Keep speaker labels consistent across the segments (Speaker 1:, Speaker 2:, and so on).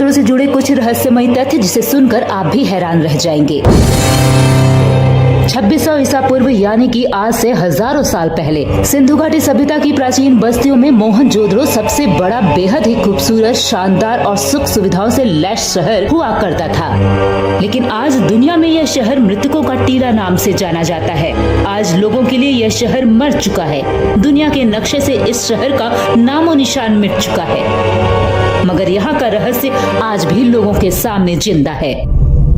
Speaker 1: मोहनजोदड़ो से जुड़े कुछ रहस्यमयी तथ्य जिसे सुनकर आप भी हैरान रह जाएंगे। 2600 ईसा पूर्व यानी कि आज से हजारों साल पहले सिंधु घाटी सभ्यता की प्राचीन बस्तियों में मोहनजोदड़ो सबसे बड़ा, बेहद ही खूबसूरत, शानदार और सुख सुविधाओं से लैस शहर हुआ करता था। लेकिन आज दुनिया में यह शहर मृतकों का टीला नाम से जाना जाता है। आज लोगों के लिए यह शहर मर चुका है। दुनिया के नक्शे से इस शहर का नामो निशान मिट चुका है। मगर यहाँ का रहस्य आज भी लोगों के सामने जिंदा है।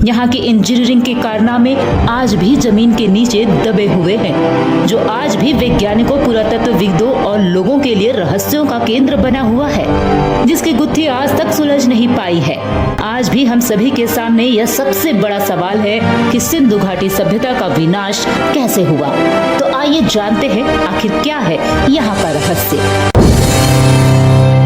Speaker 1: यहाँ के इंजीनियरिंग के कारनामे आज भी जमीन के नीचे दबे हुए हैं, जो आज भी वैज्ञानिकों, पुरातत्वविदों और लोगों के लिए रहस्यों का केंद्र बना हुआ है, जिसकी गुत्थी आज तक सुलझ नहीं पाई है। आज भी हम सभी के सामने यह सबसे बड़ा सवाल है कि सिंधु घाटी सभ्यता का विनाश कैसे हुआ। तो आइए जानते हैं आखिर क्या है यहाँ का रहस्य।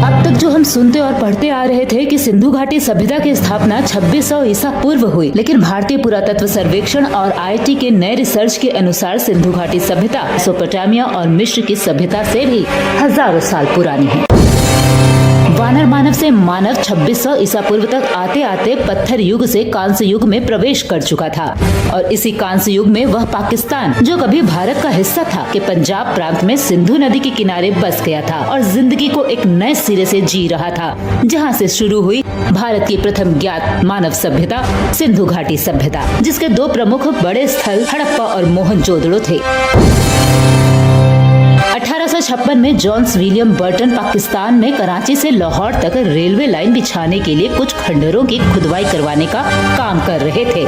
Speaker 1: अब तक जो हम सुनते और पढ़ते आ रहे थे कि सिंधु घाटी सभ्यता की स्थापना 2600 ईसा पूर्व हुई, लेकिन भारतीय पुरातत्व सर्वेक्षण और आईआईटी के नए रिसर्च के अनुसार सिंधु घाटी सभ्यता मेसोपोटामिया और मिस्र की सभ्यता से भी हजारों साल पुरानी है। वानर मानव से मानव 2600 ईसा पूर्व तक आते आते पत्थर युग से कांस्य युग में प्रवेश कर चुका था, और इसी कांस्य युग में वह पाकिस्तान, जो कभी भारत का हिस्सा था, के पंजाब प्रांत में सिंधु नदी के किनारे बस गया था और जिंदगी को एक नए सिरे से जी रहा था, जहां से शुरू हुई भारत की प्रथम ज्ञात मानव सभ्यता सिंधु घाटी सभ्यता, जिसके दो प्रमुख बड़े स्थल हड़प्पा और मोहनजोदड़ो थे। 1856 में जॉन्स विलियम बर्टन पाकिस्तान में कराची से लाहौर तक रेलवे लाइन बिछाने के लिए कुछ खंडहरों की खुदाई करवाने का काम कर रहे थे।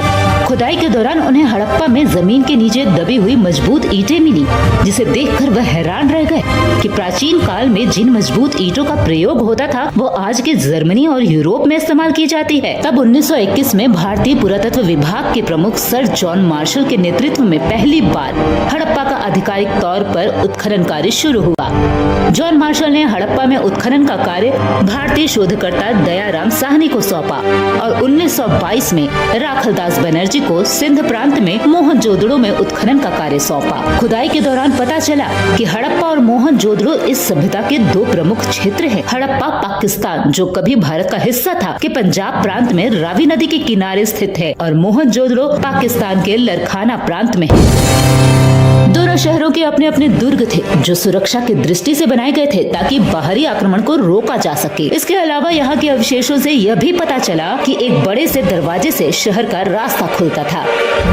Speaker 1: खुदाई के दौरान उन्हें हड़प्पा में जमीन के नीचे दबी हुई मजबूत ईंटें मिली, जिसे देखकर वह हैरान रह गए कि प्राचीन काल में जिन मजबूत ईंटों का प्रयोग होता था वो आज के जर्मनी और यूरोप में इस्तेमाल की जाती है। तब 1921 में भारतीय पुरातत्व विभाग के प्रमुख सर जॉन मार्शल के नेतृत्व में पहली बार हड़प्पा का आधिकारिक तौर पर उत्खनन कार्य शुरू हुआ। जॉन मार्शल ने हड़प्पा में उत्खनन का कार्य भारतीय शोधकर्ता दयाराम साहनी को सौंपा और 1922 में राखलदास बनर्जी को सिंध प्रांत में मोहनजोदड़ो में उत्खनन का कार्य सौंपा। खुदाई के दौरान पता चला कि हड़प्पा और मोहनजोदड़ो इस सभ्यता के दो प्रमुख क्षेत्र हैं। हड़प्पा पाकिस्तान, जो कभी भारत का हिस्सा था, के पंजाब प्रांत में रावी नदी के किनारे स्थित है, और मोहनजोदड़ो पाकिस्तान के लरखाना प्रांत में है। दोनों शहरों के अपने अपने दुर्ग थे, जो सुरक्षा की दृष्टि से बनाए गए थे ताकि बाहरी आक्रमण को रोका जा सके। इसके अलावा यहाँ के अवशेषों से यह भी पता चला कि एक बड़े से दरवाजे से शहर का रास्ता खुलता था।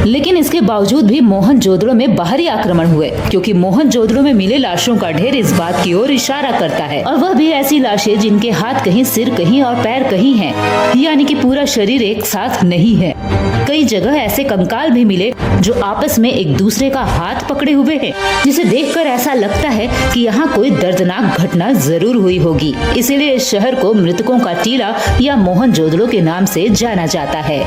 Speaker 1: लेकिन इसके बावजूद भी मोहनजोदड़ो में बाहरी आक्रमण हुए, क्योंकि मोहनजोदड़ो में मिले लाशों का ढेर इस बात की ओर इशारा करता है, और वह भी ऐसी लाशें जिनके हाथ कहीं, सिर कहीं और पैर कहीं हैं, यानी कि पूरा शरीर एक साथ नहीं है। कई जगह ऐसे कंकाल भी मिले जो आपस में एक दूसरे का हाथ पकड़े हुए हैं, जिसे देखकर ऐसा लगता है कि यहाँ कोई दर्दनाक घटना जरूर हुई होगी। इसीलिए इस शहर को मृतकों का टीला या मोहनजोदड़ो के नाम से जाना जाता है।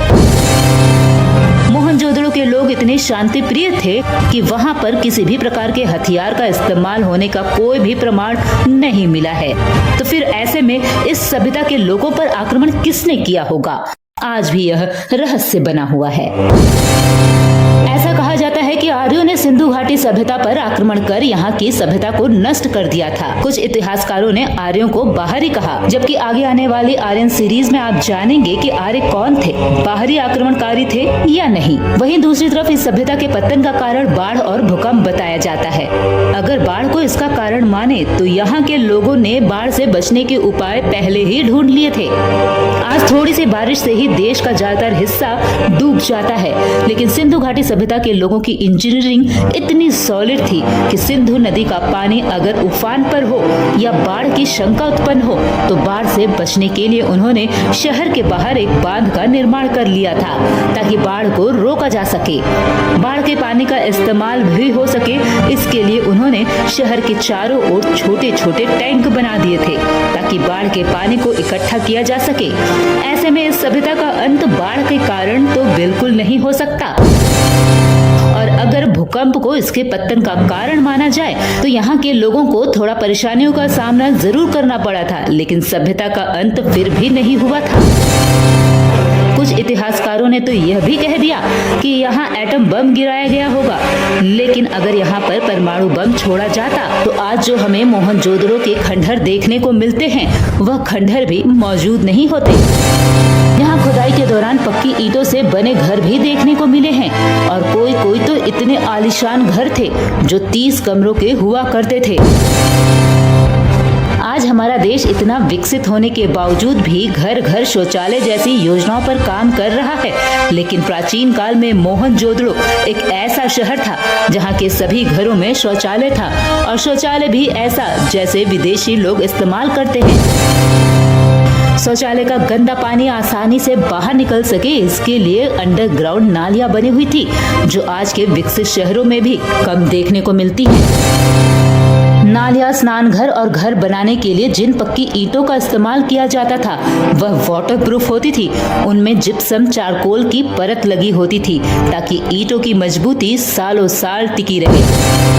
Speaker 1: मोहनजोदड़ो के लोग इतने शांति प्रिय थे कि वहाँ पर किसी भी प्रकार के हथियार का इस्तेमाल होने का कोई भी प्रमाण नहीं मिला है। तो फिर ऐसे में इस सभ्यता के लोगों पर आक्रमण किसने किया होगा, आज भी यह रहस्य बना हुआ है। ऐसा कहा जाता है कि आर्यों ने सिंधु घाटी सभ्यता पर आक्रमण कर यहाँ की सभ्यता को नष्ट कर दिया था। कुछ इतिहासकारों ने आर्यों को बाहरी कहा, जबकि आगे आने वाली आर्यन सीरीज में आप जानेंगे कि आर्य कौन थे, बाहरी आक्रमणकारी थे या नहीं। वहीं दूसरी तरफ इस सभ्यता के पतन का कारण बाढ़ और भूकंप बताया जाता है। अगर बाढ़ को इसका कारण माने तो यहाँ के लोगों ने बाढ़ से बचने के उपाय पहले ही ढूंढ लिए थे। आज थोड़ी सी बारिश से ही देश का ज्यादातर हिस्सा डूब जाता है, लेकिन सिंधु घाटी सभ्यता के लोगों की इंजीनियरिंग इतनी सॉलिड थी कि सिंधु नदी का पानी अगर उफान पर हो या बाढ़ की शंका उत्पन्न हो तो बाढ़ से बचने के लिए उन्होंने शहर के बाहर एक बांध का निर्माण कर लिया था, ताकि बाढ़ को रोका जा सके, बाढ़ के पानी का इस्तेमाल भी हो सके। इसके लिए उन्होंने शहर के चारों ओर छोटे छोटे टैंक बना दिए थे, ताकि बाढ़ के पानी को इकट्ठा किया जा सके। ऐसे में इस सभ्यता का अंत बाढ़ के कारण तो बिल्कुल नहीं हो सकता, और अगर भूकंप को इसके पतन का कारण माना जाए तो यहाँ के लोगों को थोड़ा परेशानियों का सामना जरूर करना पड़ा था, लेकिन सभ्यता का अंत फिर भी नहीं हुआ था। कुछ इतिहासकारों ने तो यह भी कह दिया कि यहाँ एटम बम गिराया गया होगा, लेकिन अगर यहाँ पर परमाणु बम छोड़ा जाता तो आज जो हमें मोहनजोदड़ो के खंडहर देखने को मिलते हैं वह खंडहर भी मौजूद नहीं होते। यहाँ खुदाई के दौरान पक्की ईंटों से बने घर भी देखने को मिले हैं और कोई कोई तो इतने आलीशान घर थे जो 30 कमरों के हुआ करते थे। आज हमारा देश इतना विकसित होने के बावजूद भी घर घर शौचालय जैसी योजनाओं पर काम कर रहा है, लेकिन प्राचीन काल में मोहनजोदड़ो एक ऐसा शहर था जहाँ के सभी घरों में शौचालय था और शौचालय भी ऐसा जैसे विदेशी लोग इस्तेमाल करते हैं। शौचालय का गंदा पानी आसानी से बाहर निकल सके इसके लिए अंडरग्राउंड नालियां बनी हुई थी, जो आज के विकसित शहरों में भी कम देखने को मिलती हैं। नालियां, स्नान घर और घर बनाने के लिए जिन पक्की ईंटों का इस्तेमाल किया जाता था वह वाटरप्रूफ होती थी। उनमें जिप्सम चारकोल की परत लगी होती थी ताकि ईंटों की मजबूती सालों साल टिकी रहे।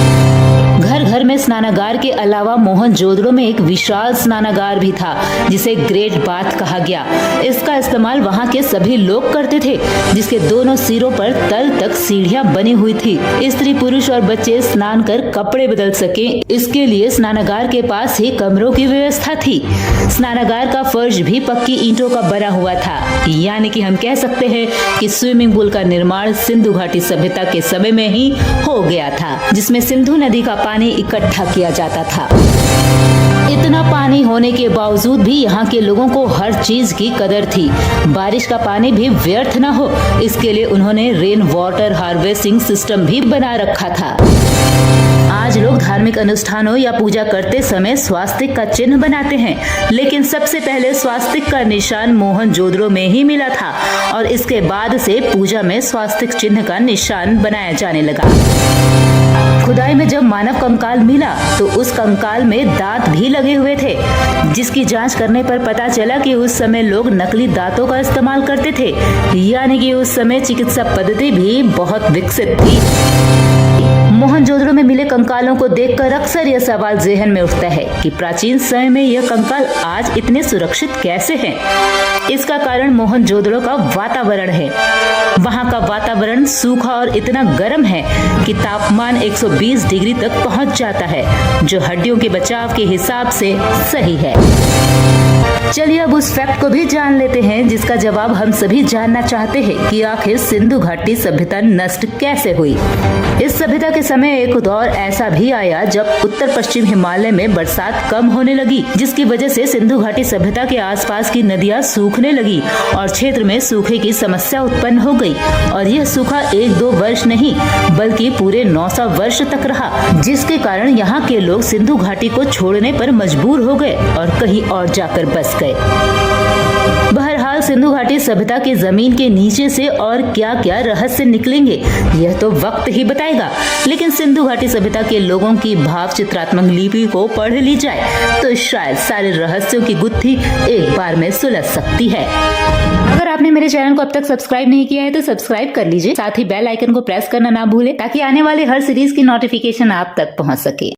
Speaker 1: घर घर में स्नानागार के अलावा मोहनजोदड़ो में एक विशाल स्नानागार भी था जिसे ग्रेट बाथ कहा गया। इसका इस्तेमाल वहां के सभी लोग करते थे, जिसके दोनों सिरों पर तल तक सीढ़ियां बनी हुई थी। स्त्री, पुरुष और बच्चे स्नान कर कपड़े बदल सकें, इसके लिए स्नानागार के पास ही कमरों की व्यवस्था थी। स्नानागार का फर्श भी पक्की ईंटों का बना हुआ था, यानी कि हम कह सकते हैं कि स्विमिंग पूल का निर्माण सिंधु घाटी सभ्यता के समय में ही हो गया था, जिसमें सिंधु नदी का पानी इकट्ठा किया जाता था। इतना पानी होने के बावजूद भी यहाँ के लोगों को हर चीज की कदर थी। बारिश का पानी भी व्यर्थ न हो, इसके लिए उन्होंने रेन वाटर हार्वेस्टिंग सिस्टम भी बना रखा था। आज लोग धार्मिक अनुष्ठानों या पूजा करते समय स्वास्तिक का चिन्ह बनाते हैं, लेकिन सबसे पहले स्वास्तिक का निशान मोहनजोदड़ो में ही मिला था और इसके बाद से पूजा में स्वास्तिक चिन्ह का निशान बनाया जाने लगा। खुदाई में जब मानव कंकाल मिला तो उस कंकाल में दांत भी लगे हुए थे, जिसकी जांच करने पर पता चला कि उस समय लोग नकली दांतों का इस्तेमाल करते थे, यानी कि उस समय चिकित्सा पद्धति भी बहुत विकसित थी। मोहनजोदड़ो में मिले कंकालों को देखकर अक्सर यह सवाल जेहन में उठता है कि प्राचीन समय में यह कंकाल आज इतने सुरक्षित कैसे हैं? इसका कारण मोहनजोदड़ो का वातावरण है। वहाँ का वातावरण सूखा और इतना गर्म है कि तापमान 120 डिग्री तक पहुँच जाता है, जो हड्डियों के बचाव के हिसाब से सही है। चलिए अब उस फैक्ट को भी जान लेते हैं जिसका जवाब हम सभी जानना चाहते हैं कि आखिर सिंधु घाटी सभ्यता नष्ट कैसे हुई। इस सभ्यता के समय एक दौर ऐसा भी आया जब उत्तर पश्चिम हिमालय में बरसात कम होने लगी, जिसकी वजह से सिंधु घाटी सभ्यता के आसपास की नदियां सूखने लगी और क्षेत्र में सूखे की समस्या उत्पन्न हो गई। और यह सूखा 1-2 वर्ष नहीं बल्कि पूरे 900 वर्ष तक रहा, जिसके कारण यहाँ के लोग सिंधु घाटी को छोड़ने पर मजबूर हो गए और कहीं और जाकर बस गए। बहरहाल सिंधु घाटी सभ्यता की जमीन के नीचे से और क्या क्या रहस्य निकलेंगे यह तो वक्त ही बताएगा, लेकिन सिंधु घाटी सभ्यता के लोगों की भाव चित्रात्मक लिपि को पढ़ ली जाए तो शायद सारे रहस्यों की गुत्थी एक बार में सुलझ सकती है। अगर आपने मेरे चैनल को अब तक सब्सक्राइब नहीं किया है तो सब्सक्राइब कर लीजिए, साथ ही बेल आइकन को प्रेस करना ना भूलें ताकि आने वाले हर सीरीज की नोटिफिकेशन आप तक पहुंच सके।